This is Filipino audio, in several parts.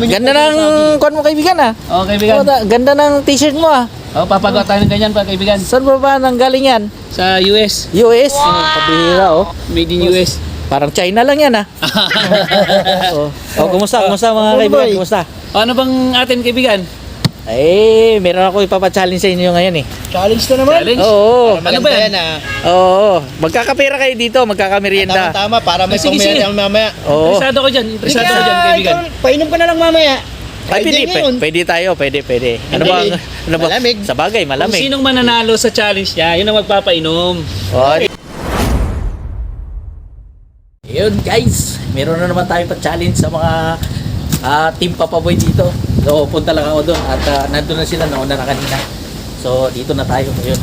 Ganda ng kwan mo kaibigan ah. Oo, kaibigan. Ganda ng t-shirt mo ah. Oo, papagawa tayo ng ganyan pa, kaibigan. Saan ba nanggaling yan? Sa US. US? Kabihira oh. Made in US. Parang China lang yan ah. Kumusta mga kaibigan? Kumusta? O, ano bang atin, kaibigan? Meron ako ipapa-challenge sa inyo ngayon eh. Challenge na naman. Challenge? Oo. Ano ba yan? Oo. Magkakapera kayo dito, magkakamerienda. Tama, para may Sige, sige. pamilya mamaya. Oo. Interesado ko dyan. Interesado ko dyan, kaibigan. Painom ka na lang mamaya. Ay, pwede tayo, pwede. Ano ba? Malamig. Sa bagay, Kung malamig. sinong mananalo sa challenge niya, yun ang magpapainom. Yun guys, meron na naman tayo pa-challenge sa mga team Papaboy dito. So punta lang ako doon at nandun na sila, nauna na kanina. So dito na tayo ngayon.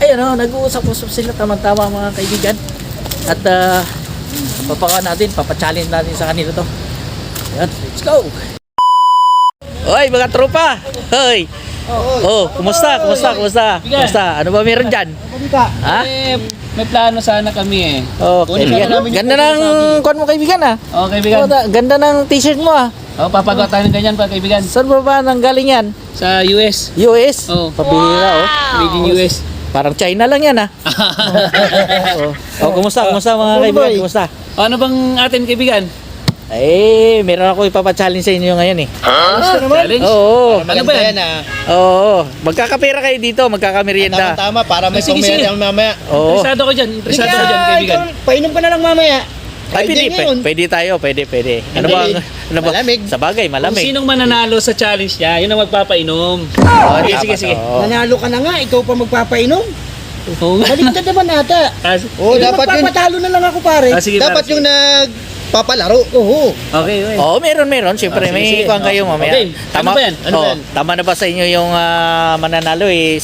Ayun o, nag-uusap-usap sila tama-tama mga kaibigan. At papa-challenge natin sa kanila to. Ayan, let's go! Hoy mga tropa! Hoy! Kumusta? Ano ba meron dyan? Ha? May plano sana kami eh. Kaibigan. Ganda ng kwan mo kaibigan ah. Oo, kaibigan. Ganda ng t-shirt mo ah. Oo, papagawa tayo ng ganyan pa, kaibigan. Saan ba nanggaling yan? Sa US. US? Oo. Pabihira oh. Made in US. Parang China lang yan ah. Kumusta mga kaibigan? Kumusta? O, ano bang atin, kaibigan? Meron ako ipapa-challenge sa inyo ngayon eh. Challenge? Oo. Ano ba yan? Oo. Magkakapera kayo dito, magkakamerienda. Tama, para may Sige, pamilya mamaya. Oo. Interesado ko dyan. Interesado ko dyan, kaibigan. Painom ka na lang mamaya. Ay, pwede tayo, pwede. Ano ba? Malamig. Sa bagay, Kung malamig. sinong mananalo sa challenge niya, yun ang magpapainom. Sige. Nanalo ka na nga, ikaw pa magpapainom. Oo nga. Baliktad naman ata. Dapat Magpapatalo na lang ako pare. Sige, Dapat sige. yung nagpapalaro. Oo. Okay. Oo, meron. Siyempre, Sige, may sige. ikuan kayo mamaya. Okay. Ano ba yan? Tama na ba sa inyo yung mananalo 1,000?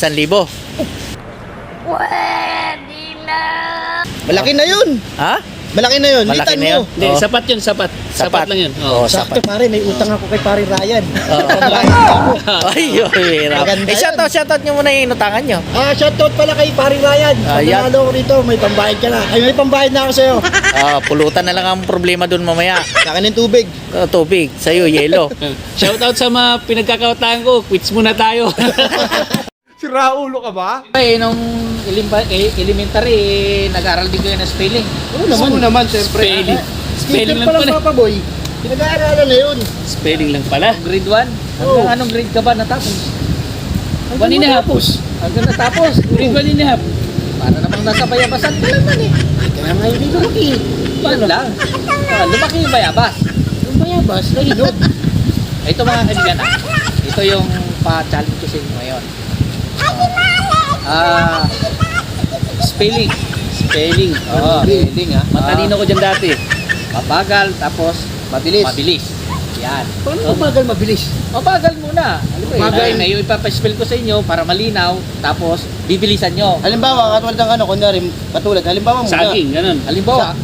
Malaki na yun. Ha? Malaki na yun. Malaki Litan na mo. yun. Hindi, Oo. sapat yun, sapat. Sapat lang yun. Oo, Sakto sapat. pare, may utang ako kay pare Ryan. Ay, hirap. Maganda yan. Shoutout nyo muna yung inutangan nyo. Shoutout pala kay pare Ryan. Pag Yan. nanalo ko rito, may pambayad ka na. Ay, may pambayad na ako sa'yo. Pulutan na lang ang problema dun mamaya. Kakanin tubig. Tubig, sa'yo, yelo. Shoutout sa mga pinagkakautahan ko. Quits muna tayo. Si Raulo ka ba? Nung elementary, nag-aaral din kayo ng spelling. Oo naman, siyempre. Spelling. Spelling lang pala pala. Papa Boy. Pinag-aaralan na yun. Spelling lang pala. Grade 1? Oo. Anong grade ka ba natapos? 1 and a half. Hanggang natapos? Grade 1 and a half. Para namang nasa bayabasan ka naman eh. Kaya nga hindi lumaki. Paano lang? Lumaki yung bayabas. Yung bayabas, nahinod. Ito mga kaibigan, ito yung pa-challenge ko sa inyo ngayon. Spelling. Spelling. Spelling ha. Matalino ko dyan dati. Mabagal, tapos mabilis. Yan. Paano mabagal mabilis? Mabagal muna. Mabagal. May ipapaspell ko sa inyo para malinaw, tapos bibilisan nyo. Halimbawa, katulad ng halimbawa muna. Saging, ganun. Halimbawa,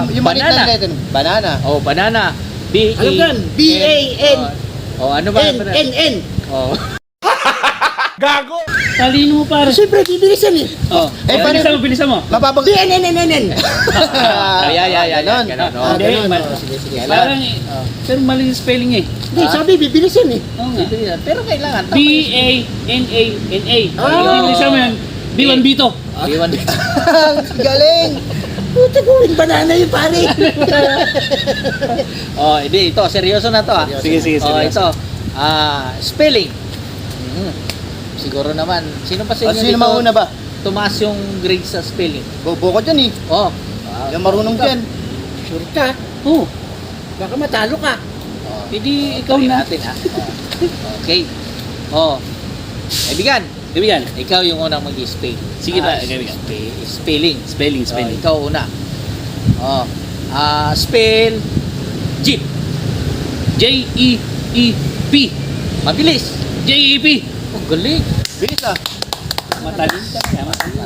Yung maliit na banana. letter. Banana. Banana. Alam yan, B-A-N. Ano ba? N-N-N. Gago! Talino mo para. Siyempre, bibilisan eh. Bilisan mo. Mababag. B-N-N-N-N. Ganon. Hindi, Sige. parang, pero mali yung spelling eh. Hindi, sabi, bibilisan eh. Oo nga. Pero kailangan. B-A-N-A-N-A. Ah. Bilisan mo yan. B1, B2. B1. Galing. Puta ko, yung banana yung pare. Hindi. Ito, seryoso na to. Sige, seryoso. Ito. Spelling. Siguro naman. Sino pa sa inyo Sino dito mauna ba? tumaas yung grade sa spelling? Bobo ko dyan eh. Yung marunong dyan. Sure ka? Oo. Baka matalo ka. Hindi, ikaw na. Natin, ha? Okay. Kaibigan, ikaw yung unang mag-spell. Sige ba, kaibigan. Spelling. Spelling. Ikaw una. Spell jeep. J-E-E-P. Mabilis. J-E-P. Galing. Bilis ah. Matalino ka kaya, matalino.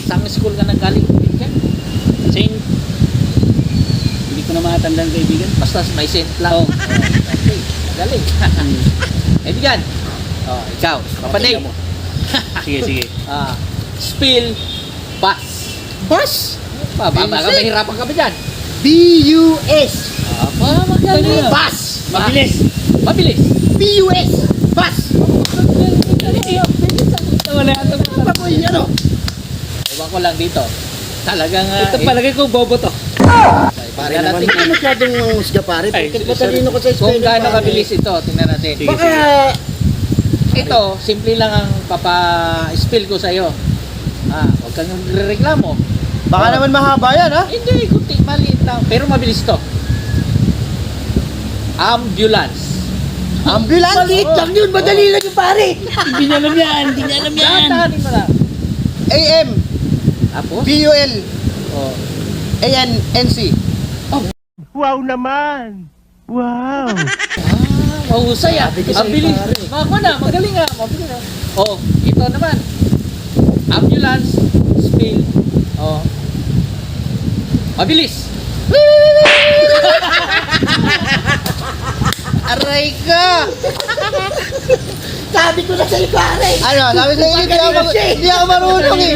Saan school ka nanggaling? Saint. Hindi ko na matandaan, kaibigan. Basta may cent lang. Okay. Galing. Kaibigan. Ikaw. Papanay. Sige. Spill bus. Bus? Baka mahirapan kami dyan. B-U-S. Magaling. Bus. Mabilis. Mabilis. B-U-S. Bus. Wala ito. Ano po yung ano? Ewan ko lang dito. Talagang Ito palagay ko bobo to. Pare tingnan naman, natin hindi masyadong husga pare. Ay, Bakit sige, matalino ka sa kung spelling gaano pare? kabilis ito. Tingnan natin. Sige. Baka, Ito, simple lang ang papa-spill ko sa'yo. Huwag kang reklamo. baka naman mahaba yan ha? Hindi, kunti, maliit lang. Pero mabilis to. Ambulance. Ambulance? Maliit lang yun, madali lang yung pare. Hindi niya alam yan. Hindi niya alam yan. Dahan-dahanin mo lang. A-M, Tapos? B-U-L, Oh. A-N-N-C. Wow naman! Wow! Mahusay ah. Sabi ko Ang sa'yo, bilis. pare. Mako na, magaling ah. Mabilis ah. Oh, ito naman. Ambulance, spill. Oh. Mabilis. Aray ka! Sabi ko na sa'yo, pare. Ano, sabi sa'yo, hindi ako marunong eh.